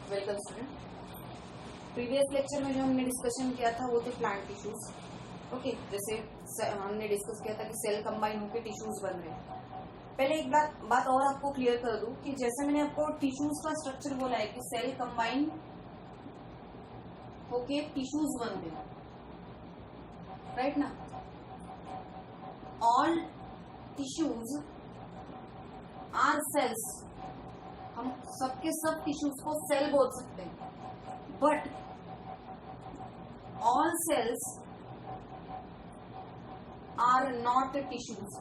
Welcome student. Previous lecture में जो हमने डिस्कशन किया था वो थे प्लांट टिश्यूज। ओके, जैसे हमने डिस्कस किया था कि सेल कंबाइन होकर टिश्यूज बन रहे हैं। पहले एक बात और आपको क्लियर कर दूं कि जैसे मैंने आपको टिश्यूज का स्ट्रक्चर बोला है कि सेल कंबाइन होके टिश्यूज बनते हैं, राइट ना। ऑल टिश्यूज आर सेल्स, हम सबके सब टिश्यूज को सेल बोल सकते हैं, but all cells are not tissues.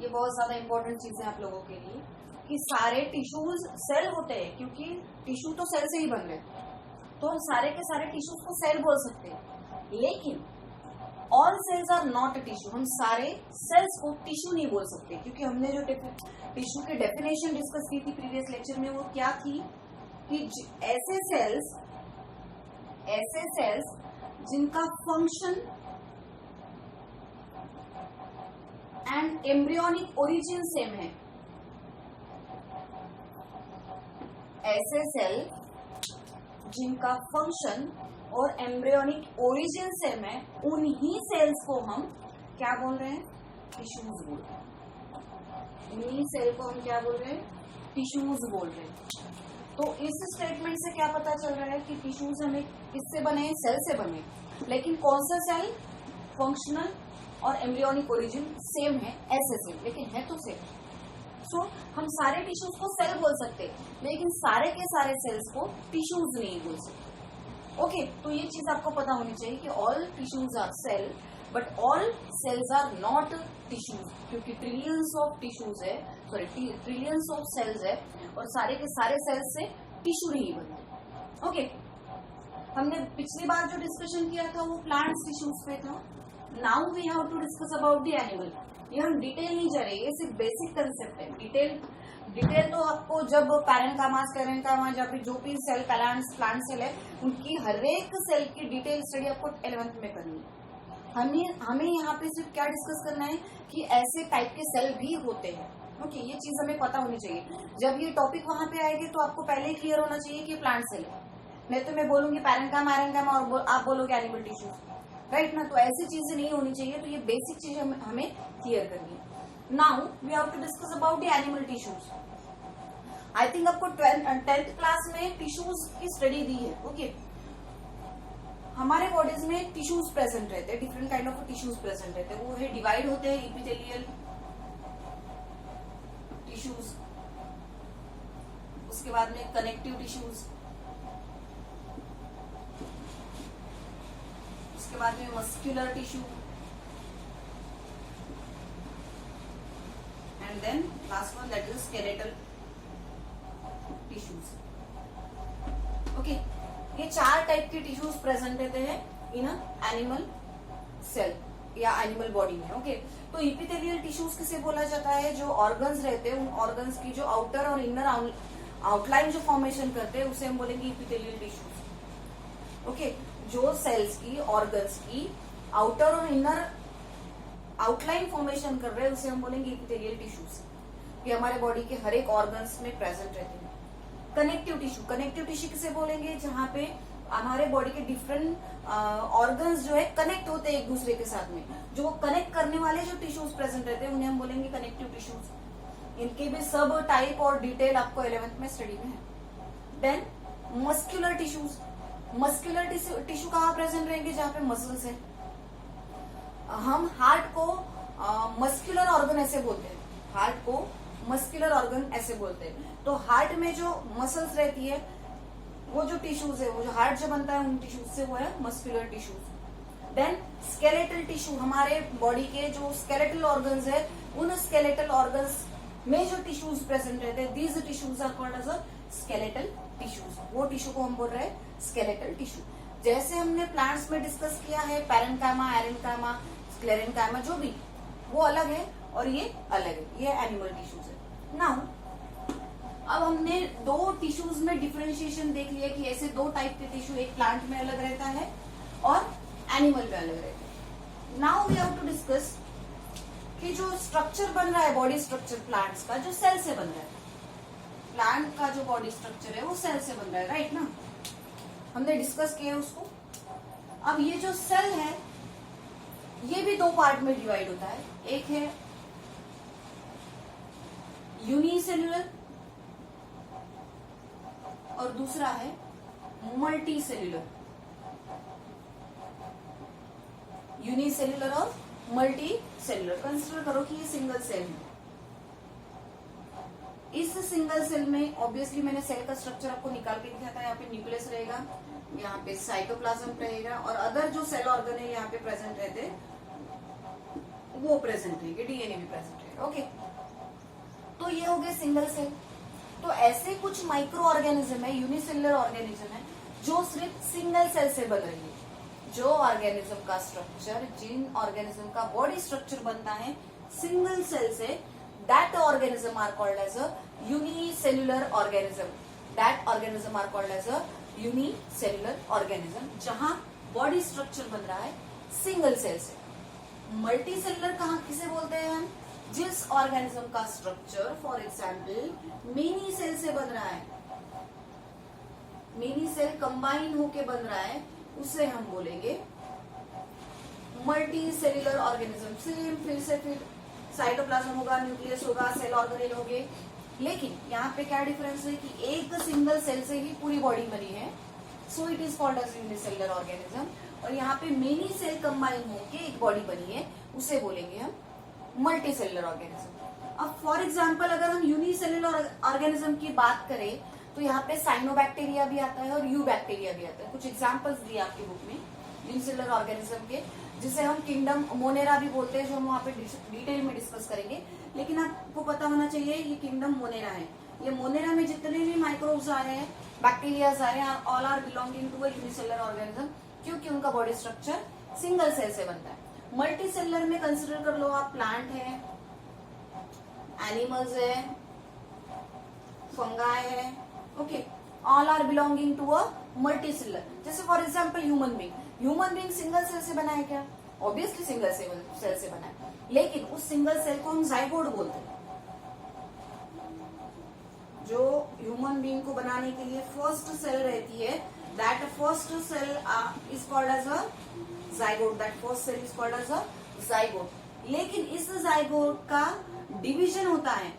ये बहुत ज्यादा इंपॉर्टेंट चीज है आप लोगों के लिए कि सारे टिश्यूज सेल होते हैं, क्योंकि टिश्यू तो सेल से ही बन रहे हैं, तो हम सारे के सारे टिश्यूज को सेल बोल सकते हैं। लेकिन all cells are not tissue, हम सारे सेल्स को टिश्यू नहीं बोल सकते, क्योंकि हमने जो टिश्यू की डेफिनेशन डिस्कस की थी प्रीवियस लेक्चर में वो क्या थी कि ऐसे सेल्स जिनका function and embryonic origin same है, ऐसे सेल जिनका फंक्शन और एम्ब्रियोनिक ओरिजिन सेम है, उन्हीं सेल्स को हम क्या बोल रहे हैं? टिश्यूज बोल रहे हैं। उन्हीं सेल को हम क्या बोल रहे हैं? टिश्यूज बोल रहे हैं। तो इस स्टेटमेंट से क्या पता चल रहा है कि टिश्यूज हमें किससे बने? सेल से बने। लेकिन कौन सा सेल? फंक्शनल और एम्ब्रियोनिक ओरिजिन सेम है, ऐसे सेल, लेकिन है तो सेल। सो हम सारे टिश्यूज को सेल बोल सकते, लेकिन सारे के सारे सेल्स को टिश्यूज नहीं बोल सकते। ओके, तो ये चीज आपको पता होनी चाहिए कि all tissues are cell, but all cells are not tissues, क्योंकि ट्रिलियंस ऑफ टिश्यूज है, सॉरी ट्रिलियंस ऑफ सेल्स है, और सारे के सारे सेल्स से टिश्यू नहीं बनते। ओके, हमने पिछली बार जो डिस्कशन किया था वो प्लांट्स टिश्यूज पे था। Now we have to discuss about the animal. ये हम डिटेल नहीं जा रहे, ये सिर्फ बेसिक कंसेप्ट है। डिटेल तो आपको जब पैरेन्कामा या फिर जो भी सेल प्लांट सेल है उनकी हर एक सेल की डिटेल स्टडी आपको 11th में करनी है। हमें यहाँ पे सिर्फ क्या डिस्कस करना है कि ऐसे टाइप के सेल भी होते हैं। ओके, ये चीज हमें पता होनी चाहिए। जब ये टॉपिक वहां पे आएगी तो आपको पहले ही क्लियर होना चाहिए कि प्लांट सेल है। नहीं तो मैं बोलूंगी पैरेन्कामा और आप बोलोगे एनिमल टिश्यू, राइट ना। तो ऐसी चीजें नहीं होनी चाहिए। तो ये बेसिक चीज हमें क्लियर करनी है। Now we have to discuss about the animal tissues. I think आपको 10th क्लास में टिश्यूज की स्टडी दी है। ओके, हमारे बॉडीज में टिश्यूज प्रेजेंट रहते हैं, different kind of tissues present रहते हैं। वो है डिवाइड होते हैं इपिथेलियल टिश्यूज, उसके बाद में कनेक्टिव टिश्यूज, उसके बाद में muscular tissue, and then last one that is skeletal tissues. Okay, ये 4 टाइप के टिश्यूज प्रेजेंट रहते हैं इन एनिमल सेल या एनिमल बॉडी में। ओके, तो इपिथेलियल टिश्यूज किसे बोला जाता है? जो ऑर्गन्स रहते हैं, उन ऑर्गन्स की जो आउटर और इनर आउटलाइन जो फॉर्मेशन करते हैं उसे हम बोलेंगे इपिथेलियल टिश्यूज। ओके, जो सेल्स की, ऑर्गन्स की आउटर और इनर आउटलाइन फॉर्मेशन कर रहे हैं उसे हम बोलेंगे इपिथेलियल टिश्यूज। ये हमारे बॉडी के हर एक ऑर्गन्स में प्रेजेंट रहते हैं। कनेक्टिव टिश्यू किसे बोलेंगे? जहां पे हमारे बॉडी के डिफरेंट ऑर्गन्स जो है कनेक्ट होते हैं एक दूसरे के साथ में। जो कनेक्ट करने वाले जो टिश्यूज प्रेजेंट रहते हैं उन्हें हम बोलेंगे कनेक्टिव टिश्यूज। इनके भी सब टाइप और डिटेल आपको 11th में स्टडी में है। Then muscular tissues. Muscular tissue कहाँ प्रेजेंट रहेंगे? जहां पे मसल्स है। हम हार्ट को मस्कुलर ऑर्गन ऐसे बोलते हैं, हार्ट को मस्कुलर ऑर्गन ऐसे बोलते हैं। तो हार्ट में जो मसल्स रहती है, वो जो टिश्यूज है, वो जो हार्ट जो बनता है उन टिश्यूज से, वो है muscular tissues. Then skeletal tissue, हमारे बॉडी के जो स्केलेटल ऑर्गन्स है उन स्केलेटल ऑर्गन्स में जो टिश्यूज प्रेजेंट रहते हैं, these tissues are called as a skeletal tissues. वो टिश्यू को हम बोल रहे हैं स्केलेटल टिश्यू। जैसे हमने प्लांट्स में डिस्कस किया है पैरेन्कामा, एरेन्कामा, स्क्लेरेन्कामा, जो भी, वो अलग है और ये अलग है, ये एनिमल टिश्यूज है। नाउ अब हमने 2 टिश्यूज में डिफरेंशिएशन देख लिया कि ऐसे 2 टाइप के टिश्यू, एक प्लांट में अलग रहता है और एनिमल में अलग रहता है। Now we have to discuss कि जो स्ट्रक्चर बन रहा है, बॉडी स्ट्रक्चर प्लांट्स का, जो सेल से बन रहा है, प्लांट का जो बॉडी स्ट्रक्चर है वो सेल से बन रहा है, राइट ना, हमने डिस्कस किया उसको। अब ये जो सेल है ये भी दो पार्ट में डिवाइड होता है, एक है यूनिसेल्युलर और दूसरा है मल्टी सेल्युलर। यूनिसेल्युलर और मल्टी सेल्युलर। कंसिडर करो कि ये सिंगल सेल है। इस सिंगल सेल में ऑब्वियसली मैंने सेल का स्ट्रक्चर आपको निकाल के दिखाया था। यहाँ पे न्यूक्लियस रहेगा, यहाँ पे साइटोप्लाज्म रहेगा और अदर जो सेल ऑर्गन है यहाँ पे प्रेजेंट रहते वो प्रेजेंट रहेंगे, डीएनए भी प्रेजेंट रहेगा। ओके, तो ये हो गया सिंगल सेल। तो ऐसे कुछ माइक्रो ऑर्गेनिज्म है, यूनिसेल्युलर ऑर्गेनिज्म है जो सिर्फ सिंगल सेल से बन रही है। जो ऑर्गेनिज्म का स्ट्रक्चर, जिन ऑर्गेनिज्म का बॉडी स्ट्रक्चर बनता है सिंगल सेल से, that organism are called as a unicellular organism. That organism are called as a unicellular organism, जहां बॉडी स्ट्रक्चर बन रहा है सिंगल सेल से। मल्टी सेल्युलर कहां किसे बोलते हैं हम? जिस ऑर्गेनिज्म का structure for example many cell से बन रहा है, मेनी सेल कंबाइन होके बन रहा है, उसे हम बोलेंगे मल्टी सेल्युलर ऑर्गेनिज्म। सेम फिर साइटोप्लाज्म होगा, न्यूक्लियस होगा, सेल ऑर्गेनेल होंगे। लेकिन यहाँ पे क्या डिफरेंस है कि एक सिंगल सेल से ही पूरी बॉडी बनी है, so it is called as unicellular organism. और यहाँ पे मेनी सेल कंबाइन होके एक बॉडी बनी है, उसे बोलेंगे हम मल्टी सेल्युलर ऑर्गेनिज्म। अब फॉर एग्जाम्पल अगर हम यूनिसेल्युलर ऑर्गेनिज्म की बात करें तो यहाँ पे साइनोबैक्टीरिया भी आता है और यू बैक्टीरिया भी आता है। कुछ एग्जाम्पल्स दिए आपकी बुक में यूनिसेल्युलर ऑर्गेनिज्म के, जिसे हम किंगडम मोनेरा भी बोलते हैं, जो हम वहाँ पे डिटेल में डिस्कस करेंगे। लेकिन आपको पता होना चाहिए ये किंगडम मोनेरा है। ये मोनेरा में जितने भी माइक्रोब्स आ रहे हैं, बैक्टीरियाज आ रहे हैं, all are belonging to a unicellular organism, क्योंकि उनका बॉडी स्ट्रक्चर सिंगल सेल से बनता है। मल्टी सेल्युलर में कंसिडर कर लो आप, प्लांट है, एनिमल्स है, फंगाई है, okay, all are belonging to a multi cellular. जैसे for example human being single cell से बना है क्या? ऑब्वियसली सिंगल सेल से बना है, लेकिन उस सिंगल सेल को हम जाइगोट बोलते हैं। जो ह्यूमन बीइंग को बनाने के लिए फर्स्ट सेल रहती है, that first cell is called as a zygote. That first cell is called as a zygote. लेकिन इस जाइगोट का डिवीजन होता है,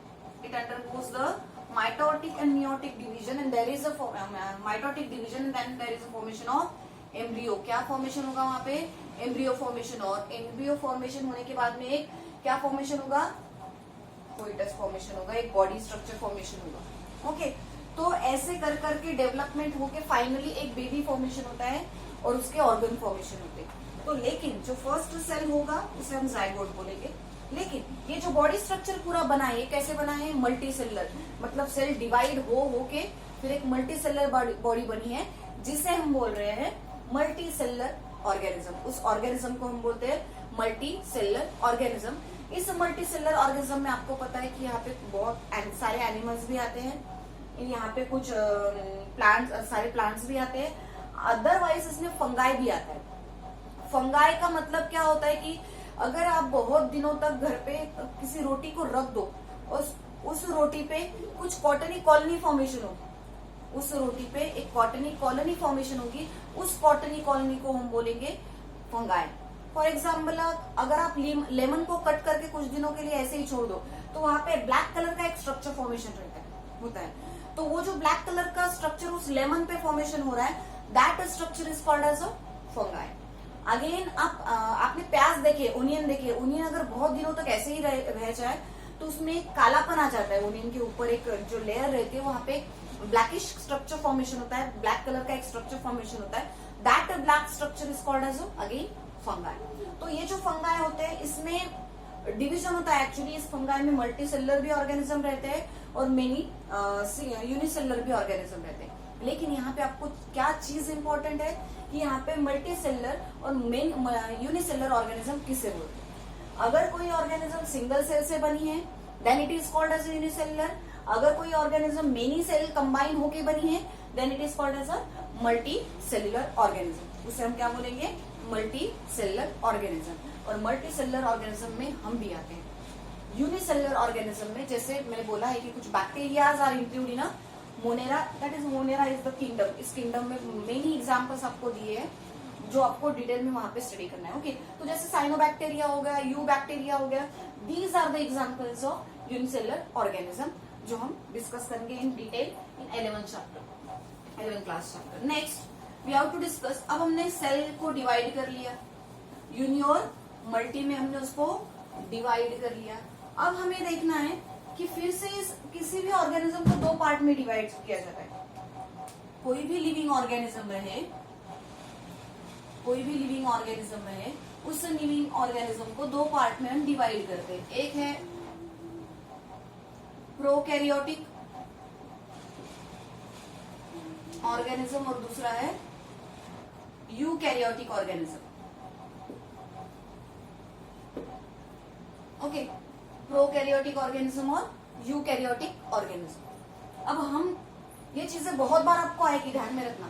it undergoes the mitotic and meiotic division and there is a mitotic division and then there is a formation of embryo। क्या formation होगा वहां पे? Embryo formation. और एम्ब्रियो फॉर्मेशन होने के बाद में एक क्या फॉर्मेशन होगा? कोइटस फॉर्मेशन होगा, एक बॉडी स्ट्रक्चर फॉर्मेशन होगा। ओके, तो ऐसे कर करके डेवलपमेंट होके फाइनली एक बेबी फॉर्मेशन होता है और उसके ऑर्गन फॉर्मेशन होते हैं। तो लेकिन जो फर्स्ट सेल होगा उसे हम जाइगोट बोलेंगे। लेकिन ये जो बॉडी स्ट्रक्चर पूरा बना है, कैसे बना है? मल्टी सेल्युलर, मतलब सेल डिवाइड हो के फिर एक मल्टी सेल्युलर बॉडी बनी है, जिसे हम बोल रहे हैं मल्टी सेल्युलर ऑर्गेनिज्म। उस ऑर्गेनिज्म को हम बोलते हैं मल्टी सेल्युलर ऑर्गेनिज्म। इस मल्टी सेल्युलर ऑर्गेनिज्म में आपको पता है कि यहाँ पे बहुत सारे एनिमल्स भी आते हैं, यहाँ पे कुछ सारे प्लांट्स भी आते हैं, अदरवाइज इसमें फंगाई भी आता है। फंगाई का मतलब क्या होता है कि अगर आप बहुत दिनों तक घर पे किसी रोटी को रख दो और उस रोटी पे कुछ कॉटनी कॉलोनी फॉर्मेशन होगी, उस रोटी पे एक कॉटनी कॉलोनी फॉर्मेशन होगी, उस कॉटनी कॉलोनी को हम बोलेंगे फंगाई। फॉर एग्जाम्पल अगर आप लेमन को कट करके कुछ दिनों के लिए ऐसे ही छोड़ दो तो वहां पे ब्लैक कलर का एक स्ट्रक्चर फॉर्मेशन होता है। तो वो जो ब्लैक कलर का स्ट्रक्चर उस लेमन पे फॉर्मेशन हो रहा है, that structure is called as a fungi. Again आपने प्याज देखे, ओनियन देखे, ओनियन अगर बहुत दिनों तक ऐसे ही रह जाए तो उसमें कालापन आ जाता है। ओनियन के ऊपर एक जो लेयर रहती है वहां पे ब्लैकिश स्ट्रक्चर फॉर्मेशन होता है, ब्लैक कलर का एक स्ट्रक्चर फॉर्मेशन होता है, that black structure is called as again fungi. तो ये जो फंगाई होते हैं इसमें डिविजन होता है। एक्चुअली इस फंगाई में मल्टी सेल्युलर भी ऑर्गेनिज्म रहते हैं और मेनी यूनिसेल्युलर भी ऑर्गेनिज्म रहते हैं। लेकिन यहाँ पे आपको क्या चीज इंपॉर्टेंट है कि यहाँ पे मल्टी सेल्युलर और यूनिसेल्युलर ऑर्गेनिज्म किसे बोलते हैं? अगर कोई ऑर्गेनिज्म सिंगल सेल से बनी है then it is called as unicellular. अगर कोई ऑर्गेनिज्म मेनी सेल कंबाइन होके बनी है then it is called as a multi cellular organism. उसे हम क्या बोलेंगे? Multi cellular organism. और मल्टी सेल्युलर ऑर्गेनिज्म में हम भी आते हैं। यूनिसेलुलर ऑर्गेनिज्म में जैसे मैंने बोला है कि कुछ bacterias are include in Monera, that is Monera is the kingdom. इस किंगडम में मेनी एग्जांपल्स आपको दिए हैं जो आपको डिटेल में वहां पे स्टडी करना है। ओके, तो जैसे साइनोबैक्टीरिया हो गया, यू बैक्टीरिया हो गया, these are the examples of unicellular organism जो हम डिस्कस करेंगे in detail in 11 class chapter. Next we have to discuss, अब हमने सेल को डिवाइड कर लिया, यूनि और मल्टी में हमने उसको डिवाइड कर लिया। अब हमें देखना है कि फिर से इस किसी भी ऑर्गेनिज्म को दो पार्ट में डिवाइड किया जाता है। कोई भी लिविंग ऑर्गेनिज्म रहे, कोई भी लिविंग ऑर्गेनिज्म रहे, उस लिविंग ऑर्गेनिज्म को दो पार्ट में हम डिवाइड करते हैं। एक है प्रोकैरियोटिक ऑर्गेनिज्म और दूसरा है eukaryotic organism. Okay, prokaryotic organism और यूकैरियोटिक ऑर्गेनिज्म। अब हम ये चीजें बहुत बार आपको आएगी, ध्यान में रखना,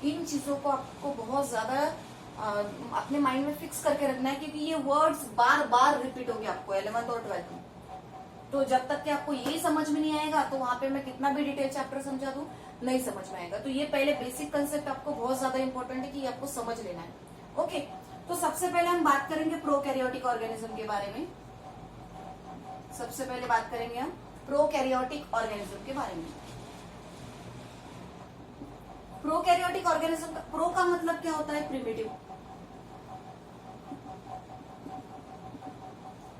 इन चीजों को आपको बहुत ज्यादा अपने माइंड में फिक्स करके रखना है क्योंकि ये वर्ड्स बार बार रिपीट होंगे आपको 11th और 12th में। तो जब तक कि आपको ये समझ में नहीं आएगा तो वहां पे मैं कितना भी डिटेल चैप्टर समझा दूं नहीं समझ में आएगा। तो ये पहले बेसिक कंसेप्ट आपको बहुत ज्यादा इंपॉर्टेंट है कि ये आपको समझ लेना है। ओके, तो सबसे पहले हम बात करेंगे प्रोकैरियोटिक ऑर्गेनिज्म के बारे में। सबसे पहले बात करेंगे हम प्रोकैरियोटिक ऑर्गेनिज्म के बारे में। प्रोकैरियोटिक ऑर्गेनिज्म का प्रो का मतलब क्या होता है? प्रिमिटिव।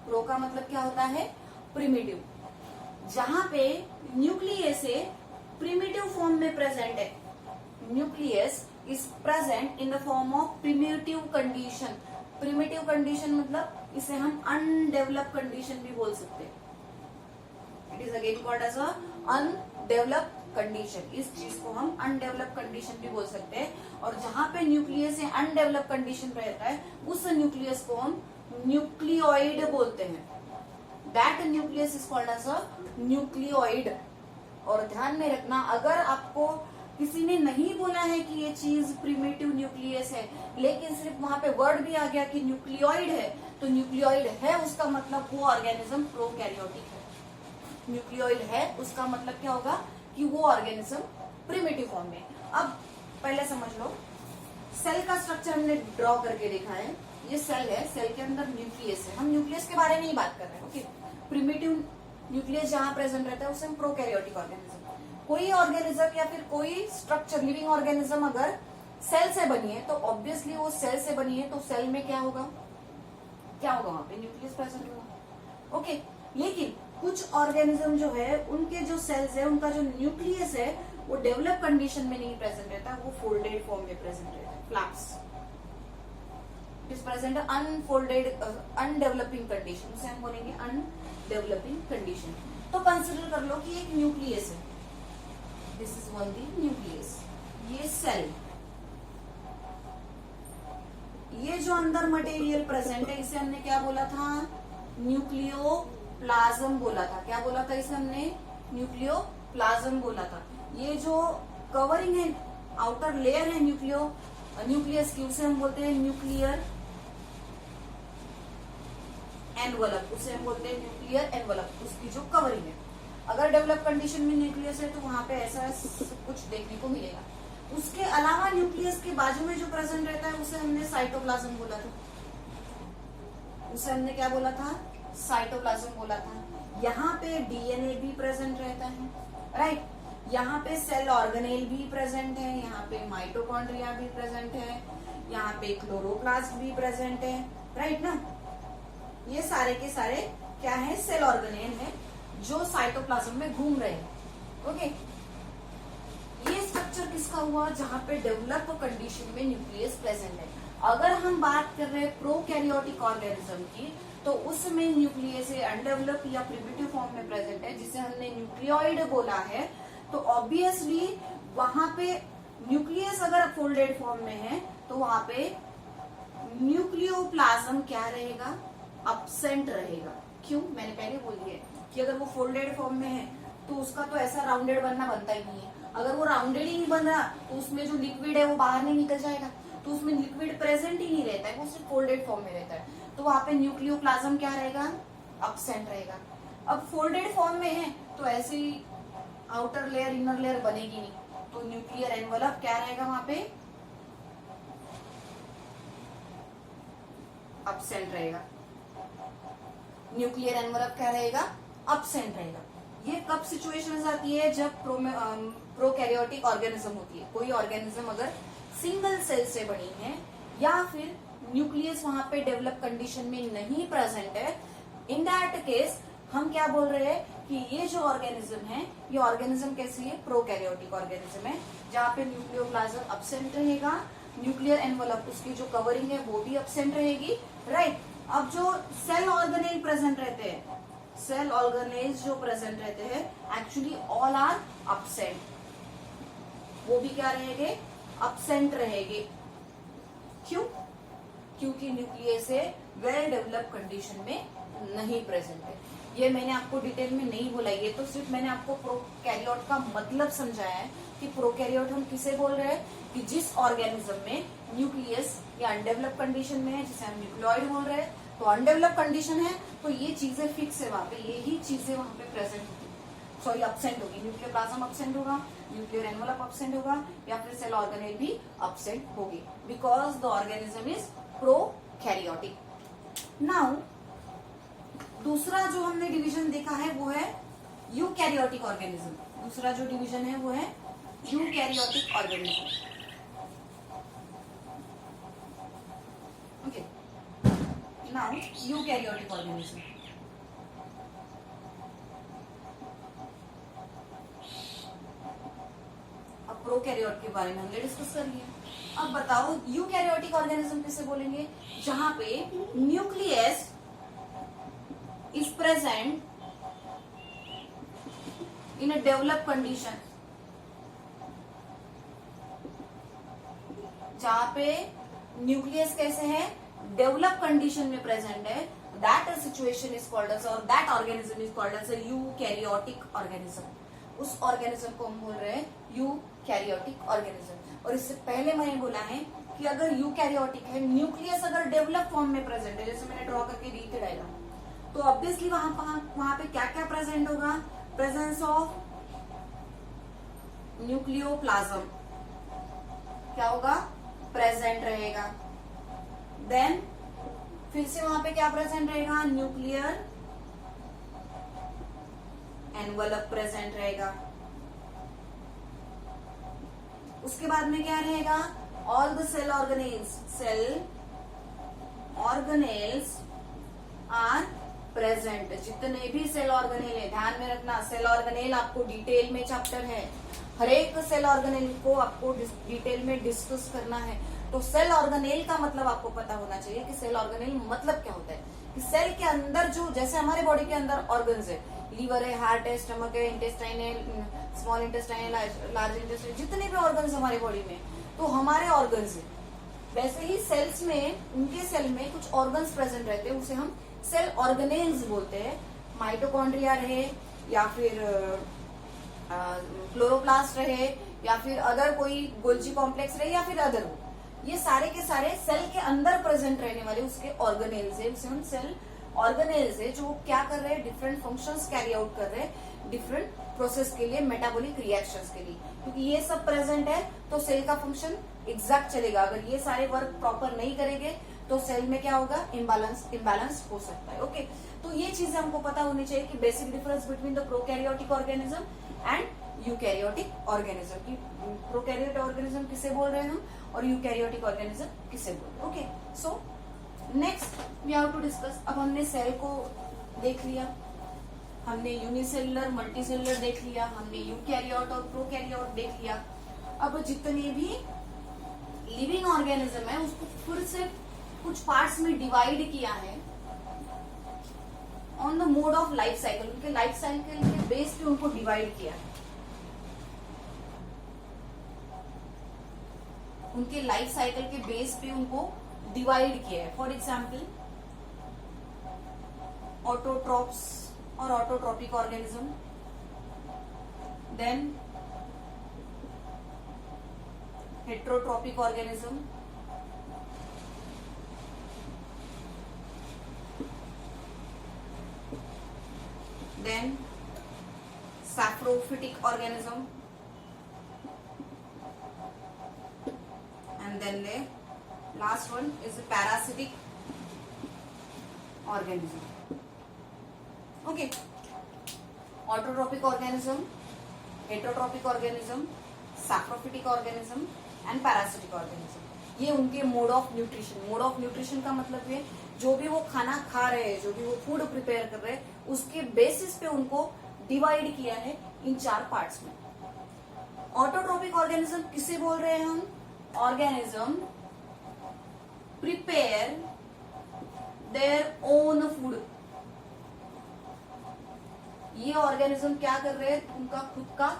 प्रो का मतलब क्या होता है? प्रिमिटिव। जहां पे न्यूक्लियस है प्रिमिटिव फॉर्म में प्रेजेंट है। Nucleus is present in the form of primitive condition. Primitive condition मतलब इसे हम अनडेवलप कंडीशन भी बोल सकते हैं। It is again called as undevelop condition. इस चीज को हम अनडेवलप कंडीशन भी बोल सकते हैं। और जहां पे न्यूक्लियस है अनडेवलप कंडीशन रहता है उस न्यूक्लियस को हम न्यूक्लियोइड बोलते हैं। That nucleus is called as a nucleoid. और ध्यान में रखना, अगर आपको किसी ने नहीं बोला है कि ये चीज प्रिमिटिव न्यूक्लियस है लेकिन सिर्फ वहां पे वर्ड भी आ गया कि न्यूक्लियोइड है, तो न्यूक्लियोइड है उसका मतलब वो ऑर्गेनिज्म प्रोकैरियोटिक है। न्यूक्लियोइड है उसका मतलब क्या होगा कि वो ऑर्गेनिज्म प्रिमिटिव फॉर्म में। अब पहले समझ लो, सेल का स्ट्रक्चर हमने ड्रॉ करके देखा है। ये सेल है, सेल के अंदर न्यूक्लियस है। हम न्यूक्लियस के बारे में ही बात कर रहे हैं। ओके, प्रिमिटिव न्यूक्लियस जहां प्रेजेंट रहता है उसे हम प्रोकैरियोटिक ऑर्गेनिज्म। कोई ऑर्गेनिज्म या फिर कोई स्ट्रक्चर लिविंग ऑर्गेनिज्म अगर सेल से बनी है तो ऑब्वियसली वो सेल से बनी है तो सेल में क्या होगा? क्या होगा? वहां पे न्यूक्लियस प्रेजेंट होगा। ओके, लेकिन कुछ ऑर्गेनिज्म जो है उनके जो सेल्स है उनका जो न्यूक्लियस है वो डेवलप कंडीशन में नहीं प्रेजेंट रहता, वो फोल्डेड फॉर्म में प्रेजेंट रहता है। Flaps it is present unfolded undeveloping condition, उसे हम बोलेंगे अनडेवलपिंग कंडीशन। तो कंसिडर कर लो कि एक न्यूक्लियस है, this is one the nucleus. ये सेल, ये जो अंदर मटेरियल प्रेजेंट है इसे हमने क्या बोला था? न्यूक्लियोप्लाज्म बोला था। क्या बोला था इसे हमने? न्यूक्लियोप्लाज्म बोला था। ये जो कवरिंग है, आउटर लेयर है न्यूक्लियस की, उसे हम बोलते हैं न्यूक्लियर एनवलप। उसे हम बोलते हैं न्यूक्लियर एनवलप, उसकी जो कवरिंग है। अगर डेवलप कंडीशन में न्यूक्लियस है तो वहां पे ऐसा कुछ देखने को मिलेगा। उसके अलावा न्यूक्लियस के बाजू में जो प्रेजेंट रहता है उसे हमने साइटोप्लाज्म बोला था। उसे हमने क्या बोला था? साइटोप्लाज्म बोला था। यहाँ पे डीएनए भी प्रेजेंट रहता है, राइट। यहाँ पे सेल ऑर्गेनेल भी प्रेजेंट है, यहाँ पे माइटोकॉन्ड्रिया भी प्रेजेंट है, यहाँ पे क्लोरोप्लास्ट भी प्रेजेंट है, राइट ना। ये सारे के सारे क्या है? सेल ऑर्गेनेल है जो साइटोप्लाज्म में घूम रहे हैं। ओके, ये स्ट्रक्चर किसका हुआ? जहां पे डेवलप कंडीशन में न्यूक्लियस प्रेजेंट है। अगर हम बात कर रहे हैं प्रोकैरियोटिक ऑर्गेनिज्म की तो उसमें न्यूक्लियस अनडेवलप या प्रिमिटिव फॉर्म में प्रेजेंट है जिसे हमने न्यूक्लियोइड बोला है। तो ऑब्वियसली वहां पे न्यूक्लियस अगर फोल्डेड फॉर्म में है तो वहां पे न्यूक्लियोप्लाज्म क्या रहेगा? अब्सेंट रहेगा। क्यों? मैंने पहले बोल दिया कि अगर वो फोल्डेड फॉर्म में है तो उसका तो ऐसा राउंडेड बनना बनता ही नहीं है। अगर वो राउंडेड ही नहीं बन रहा तो उसमें जो लिक्विड है वो बाहर नहीं निकल जाएगा, तो उसमें लिक्विड प्रेजेंट ही नहीं रहता है, वो सिर्फ फोल्डेड फॉर्म में रहता है। तो वहां पे न्यूक्लियोप्लाज्म क्या रहेगा? अपसेंट रहेगा। अब फोल्डेड फॉर्म में है तो ऐसी आउटर लेयर इनर लेयर बनेगी नहीं, तो न्यूक्लियर एनवलप क्या रहेगा वहां पे, अपसेंट रहेगा। न्यूक्लियर एनवलप क्या रहेगा, अपसेंट रहेगा। ये कब सिचुएशन आती है, जब प्रोकैरियोटिक ऑर्गेनिज्म होती है। कोई ऑर्गेनिज्म अगर सिंगल सेल से बनी है या फिर न्यूक्लियस वहां पे डेवलप कंडीशन में नहीं प्रेजेंट है, इन दैट केस हम क्या बोल रहे हैं कि ये जो ऑर्गेनिज्म है, ये ऑर्गेनिज्म कैसी है, प्रोकैरियोटिक ऑर्गेनिज्म है, जहाँ पे न्यूक्लियोप्लाज्म अपसेंट रहेगा, न्यूक्लियर एनवलप उसकी जो कवरिंग है वो भी अपसेंट रहेगी, राइट। अब जो सेल ऑर्गेनेल प्रेजेंट रहते हैं, सेल ऑर्गेनेल्स जो प्रेजेंट रहते हैं, एक्चुअली ऑल आर अपसेंट, वो भी क्या रहेंगे, अपसेंट रहेंगे। क्यों, क्योंकि न्यूक्लियस है वेल डेवलप कंडीशन में नहीं प्रेजेंट है। ये मैंने आपको डिटेल में नहीं बोला, ये तो सिर्फ मैंने आपको प्रोकैरियोट का मतलब समझाया है कि प्रोकैरियोट हम किसे बोल रहे हैं, कि जिस ऑर्गेनिज्म में न्यूक्लियस या अनडेवलप कंडीशन में है, जिसे हम न्यूक्लियोइड बोल रहे हैं, तो अनडेवलप कंडीशन है तो ये चीजें फिक्स है वहां पे, यही चीजें वहां पे प्रेजेंट होगी, सॉरी अपसेंट होगी। न्यूक्लियर प्लाज्म अपसेंट होगा, न्यूक्लियर एनवलप अपसेंट होगा, या फिर सेल ऑर्गेनेल भी अपसेंट होगी, because the organism is prokaryotic. Now दूसरा जो हमने डिवीजन देखा है वो है यूकैरियोटिक ऑर्गेनिज्म। दूसरा जो डिवीजन है वो है eukaryotic organism. Okay, now eukaryotic organism. अब प्रोकैरियोट के बारे में हमने डिस्कस कर लिया। अब बताओ यूकैरियोटिक ऑर्गेनिज्म किसे बोलेंगे, जहां पे nucleus is present in a developed condition, जहां पे न्यूक्लियस कैसे है, डेवलप कंडीशन में प्रेजेंट है, that situation is called as, और that organism is called as a eukaryotic organism. उस ऑर्गेनिज्म को हम बोल रहे हैं यूकैरियोटिक ऑर्गेनिज्म। और इससे पहले मैंने बोला है कि अगर यूकैरियोटिक है, न्यूक्लियस अगर डेवलप फॉर्म में प्रेजेंट है, जैसे मैंने ड्रॉ करके दी थी डायग्राम, तो ऑब्वियसली वहां पे क्या क्या प्रेजेंट होगा, प्रेजेंस ऑफ न्यूक्लियोप्लाज्म क्या होगा, प्रेजेंट रहेगा। देन फिर से वहां पे क्या प्रेजेंट रहेगा, न्यूक्लियर एनवलप प्रेजेंट रहेगा। उसके बाद में क्या रहेगा, all the cell organelles are present. जितने भी सेल ऑर्गेनेल है, ध्यान में रखना, सेल ऑर्गेनेल आपको डिटेल में चैप्टर है, हर एक सेल ऑर्गेनेल को आपको डिटेल में डिस्कस करना है। तो सेल ऑर्गेनेल का मतलब आपको पता होना चाहिए कि सेल ऑर्गेनेल मतलब क्या होता है, कि सेल के अंदर जो, जैसे हमारे बॉडी के अंदर ऑर्गन्स है, लीवर है, हार्ट है, स्टमक है, इंटेस्टाइन है, स्मॉल इंटेस्टाइन है, लार्ज इंटेस्टाइन, जितने भी ऑर्गन्स हमारे बॉडी में, तो हमारे ऑर्गन्स है। वैसे ही सेल्स में, उनके सेल में कुछ ऑर्गन्स प्रेजेंट रहते हैं, उसे हम सेल ऑर्गेनेल्स बोलते हैं। माइटोकॉन्ड्रिया रहे, या फिर क्लोरोप्लास्ट रहे, या फिर अदर कोई गोल्जी कॉम्प्लेक्स रहे, या फिर अदर हो, ये सारे के सारे सेल के अंदर प्रेजेंट रहने वाले उसके ऑर्गेनेल्स है, उसे हम सेल ऑर्गेनेल्स है, जो क्या कर रहे हैं, डिफरेंट फंक्शंस कैरी आउट कर रहे हैं डिफरेंट प्रोसेस के लिए, मेटाबॉलिक रिएक्शंस के लिए। क्योंकि ये सब प्रेजेंट है तो सेल का फंक्शन एग्जैक्ट चलेगा। अगर ये सारे वर्क प्रॉपर नहीं करेंगे तो सेल में क्या होगा, इम्बैलेंस हो सकता है। ओके, तो ये चीजें हमको पता होनी चाहिए कि basic difference between the prokaryotic organism and eukaryotic organism, की प्रोकैरियोटिक ऑर्गेनिज्म किसे बोल रहे हैं हम, और यूकैरियोटिक ऑर्गेनिज्म किसे बोल रहे हैं। Okay, so next we have to discuss. अब हमने सेल को देख लिया, हमने यूनिसेलुलर मल्टीसेलुलर देख लिया, हमने यूकैरियोट और प्रोकैरियोट देख लिया। अब जितने भी लिविंग ऑर्गेनिज्म है उसको फिर से कुछ पार्ट्स में डिवाइड किया है on the mode of life cycle, उनके लाइफ साइकिल के बेस पे उनको डिवाइड किया है, उनके लाइफ साइकिल के बेस पे उनको डिवाइड किया है। फॉर एग्जाम्पल ऑटोट्रॉप्स और autotrophic organism, then heterotrophic organism, then saprophytic organism, and then the last one is a parasitic organism. Okay, autotrophic organism, heterotrophic organism, saprophytic organism and parasitic organism. ये उनके mode of nutrition. Mode of nutrition का मतलब ये जो भी वो खाना खा रहे हैं, जो भी वो फूड प्रिपेयर कर रहे हैं, उसके बेसिस पे उनको डिवाइड किया है इन 4 पार्ट्स में. ऑटोट्रोपिक ऑर्गेनिज्म किसे बोल रहे हैं हम? Organism prepare their own food. ये ऑर्गेनिज्म क्या कर रहे हैं? उनका खुद का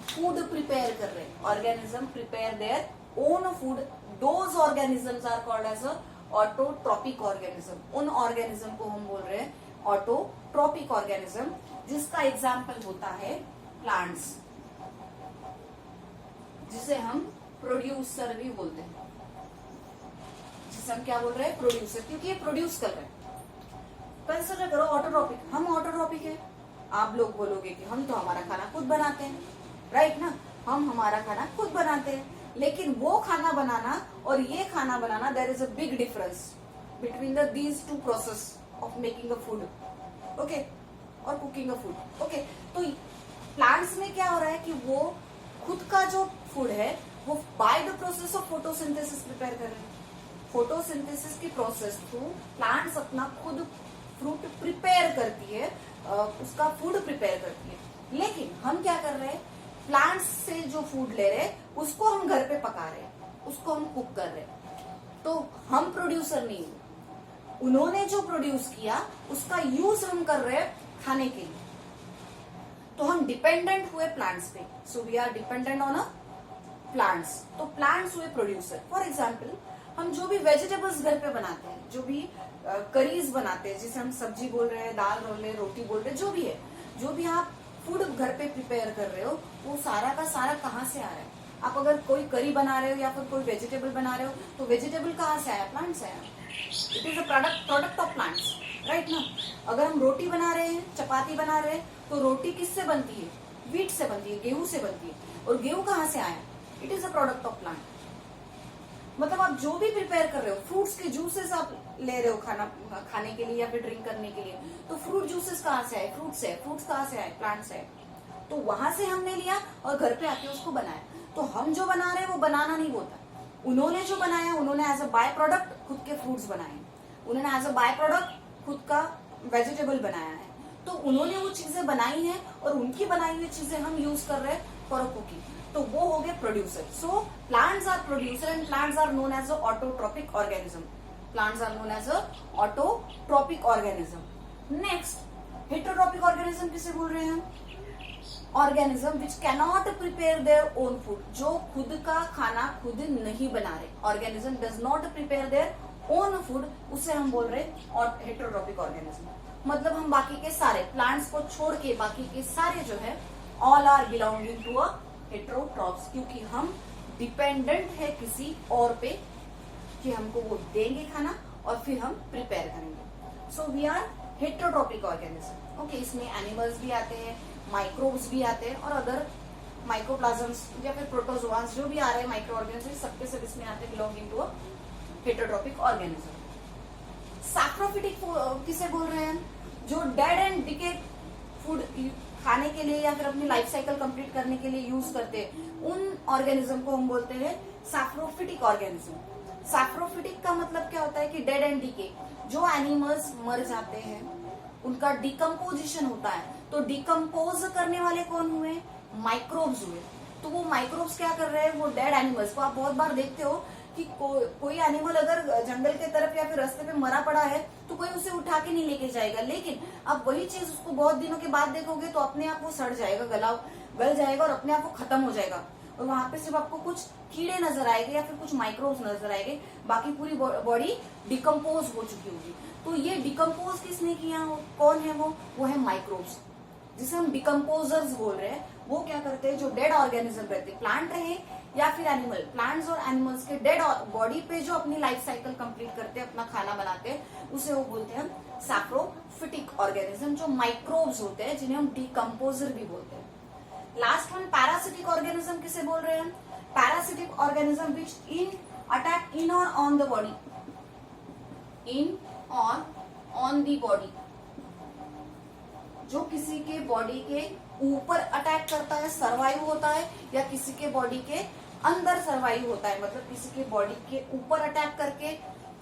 फूड प्रिपेयर कर रहे हैं. Organism prepare their own food. Those organisms are called as autotrophic organism. उन ऑर्गेनिज्म को हम बोल रहे हैं ऑटोट्रोपिक ऑर्गेनिज्म, जिसका एग्जाम्पल होता है प्लांट्स, जिसे हम प्रोड्यूसर भी बोलते हैं. जिसे हम क्या बोल रहे हैं? प्रोड्यूसर, क्योंकि ये प्रोड्यूस कर रहे हैं. कंसिडर करो ऑटोट्रोपिक. हम ऑटोट्रोपिक है. आप लोग बोलोगे कि हम तो हमारा खाना खुद बनाते हैं, राइट ना? हम हमारा खाना खुद बनाते हैं. लेकिन वो खाना बनाना और ये खाना बनाना, there is a big difference between these 2 process of making a food, okay, और कुकिंग अ फूड. ओके, तो प्लांट्स में क्या हो रहा है कि वो खुद का जो फूड है वो by the process of photosynthesis prepare कर रहे हैं. फोटोसिंथेसिस की प्रोसेस थ्रू प्लांट्स अपना खुद फ्रूट प्रिपेयर करती है, उसका फूड प्रिपेयर करती है. लेकिन हम क्या कर रहे हैं? प्लांट्स से जो फूड ले रहे हैं उसको हम घर पे पका रहे हैं, उसको हम कुक कर रहे हैं. तो हम प्रोड्यूसर नहीं हुए. उन्होंने जो प्रोड्यूस किया उसका यूज हम कर रहे हैं खाने के लिए. तो हम डिपेंडेंट हुए प्लांट्स पे. So we are dependent on a plants. तो प्लांट्स हुए प्रोड्यूसर. फॉर एग्जाम्पल, हम जो भी वेजिटेबल्स घर पे बनाते हैं, जो भी करीज बनाते हैं, जिसे हम सब्जी बोल रहे हैं, दाल बोल रहे हैं, रोटी बोल रहे हैं, जो भी है, जो भी आप फूड घर पे प्रिपेयर कर रहे हो, वो सारा का सारा कहाँ से आ रहा है? आप अगर कोई करी बना रहे हो या फिर कोई वेजिटेबल बना रहे हो, तो वेजिटेबल कहाँ से आया? प्लांट से आया. It is a product of plants, right ना? अगर हम रोटी बना रहे हैं, चपाती बना रहे हैं, तो रोटी किससे बनती है? व्हीट से बनती है, गेहूं से बनती है. और गेहूं कहाँ से आया? It is a product of plant. मतलब आप जो भी प्रिपेयर कर रहे हो, फ्रूट्स के जूसेस आप ले रहे हो खाने के लिए या फिर ड्रिंक करने के लिए, तो फ्रूट जूसेस कहाँ से आए? फ्रूट से. फ्रूट्स कहाँ से आए? प्लांट से. तो वहां से हमने लिया और घर पे आके उसको बनाया. तो हम जो बना रहे हैं वो बनाना नहीं होता. उन्होंने जो बनाया, उन्होंने एज अ बाय प्रोडक्ट खुद के फ्रूट्स बनाए, उन्होंने एज अ बाय प्रोडक्ट खुद का वेजिटेबल बनाया है. तो उन्होंने वो चीजें बनाई हैं और उनकी बनाई हुई चीजें हम यूज कर रहे हैं फॉर कुकिंग. तो वो हो गए producer. So plants are producer and plants are known as a autotrophic organism. Plants are known as a autotrophic organism. Next, heterotrophic organism किसे बोल रहे हैं हम? Organism which cannot prepare their own food. जो खुद का खाना खुद नहीं बना रहे, organism does not prepare their own food, उसे हम बोल रहे हैं हेटेरोट्रोपिक ऑर्गेनिज्म. मतलब हम बाकी के सारे प्लांट्स को छोड़ के बाकी के सारे जो है all are belonging to a heterotrophs, क्योंकि हम डिपेंडेंट है किसी और पे कि हमको वो देंगे खाना और फिर हम प्रिपेयर करेंगे. So we are heterotrophic organism. Okay, इसमें एनिमल्स भी आते हैं, माइक्रोब्स भी आते हैं और अदर माइक्रोप्लाज्म्स या फिर प्रोटोजोआस जो भी आ रहे हैं, माइक्रो ऑर्गेनिज्म, सबके सब इसमें आते हैं belonging to a heterotrophic organism. Saprophytic किसे बोल रहे हैं? जो डेड एंड डिके फूड खाने के लिए या फिर अपनी लाइफ साइकिल कंप्लीट करने के लिए यूज करते हैं, उन ऑर्गेनिज्म को हम बोलते हैं सैप्रोफिटिक ऑर्गेनिज्म. सैप्रोफिटिक का मतलब क्या होता है कि डेड एंड डिके, जो एनिमल्स मर जाते हैं उनका डिकम्पोजिशन होता है. तो डिकम्पोज करने वाले कौन हुए? माइक्रोब्स हुए. तो वो माइक्रोब्स क्या कर रहे हैं? वो डेड एनिमल्स को, आप बहुत बार देखते हो कि कोई एनिमल अगर जंगल के तरफ या फिर रास्ते पे मरा पड़ा है तो कोई उसे उठा के नहीं लेके जाएगा. लेकिन आप वही चीज उसको बहुत दिनों के बाद देखोगे तो अपने आप वो सड़ जाएगा, गल जाएगा और अपने आप वो खत्म हो जाएगा. और वहां पे सिर्फ आपको कुछ कीड़े नजर आएंगे या फिर कुछ माइक्रोब्स नजर आएंगे, बाकी पूरी बॉडी डिकम्पोज हो चुकी होगी. तो ये डिकम्पोज किसने किया? कौन है वो है माइक्रोब्स. जिसे हम डिकम्पोजर्स बोल रहे हैं, वो क्या करते हैं, जो डेड ऑर्गेनिज्म रहते हैं, प्लांट रहे या फिर एनिमल, प्लांट्स और एनिमल्स के डेड बॉडी पे जो अपनी लाइफ साइकिल कंप्लीट करते हैं, अपना खाना बनाते हैं, उसे वो बोलते हैं हम सैप्रोफिटिक ऑर्गेनिज्म, जो माइक्रोब्स होते हैं, जिन्हें हम डिकम्पोजर भी बोलते हैं। लास्ट वन पैरासिटिक ऑर्गेनिज्म किसे बोल रहे हैं, parasitic organism which in attack in और on the body, in on the body, जो किसी के बॉडी के ऊपर अटैक करता है, सर्वाइव होता है, या किसी के बॉडी के अंदर सर्वाइव होता है, मतलब किसी के बॉडी के ऊपर अटैक करके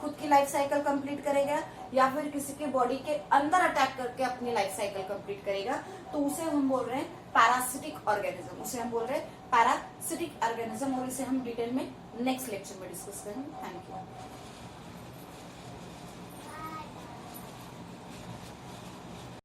खुद की लाइफ साइकिल कंप्लीट करेगा, या फिर किसी के बॉडी के अंदर अटैक करके अपनी लाइफ साइकिल कंप्लीट करेगा, तो उसे हम बोल रहे हैं पैरासिटिक ऑर्गेनिज्म, उसे हम बोल रहे हैं पैरासिटिक ऑर्गेनिज्म, और इसे हम डिटेल में नेक्स्ट लेक्चर में डिस्कस करेंगे। Thank you.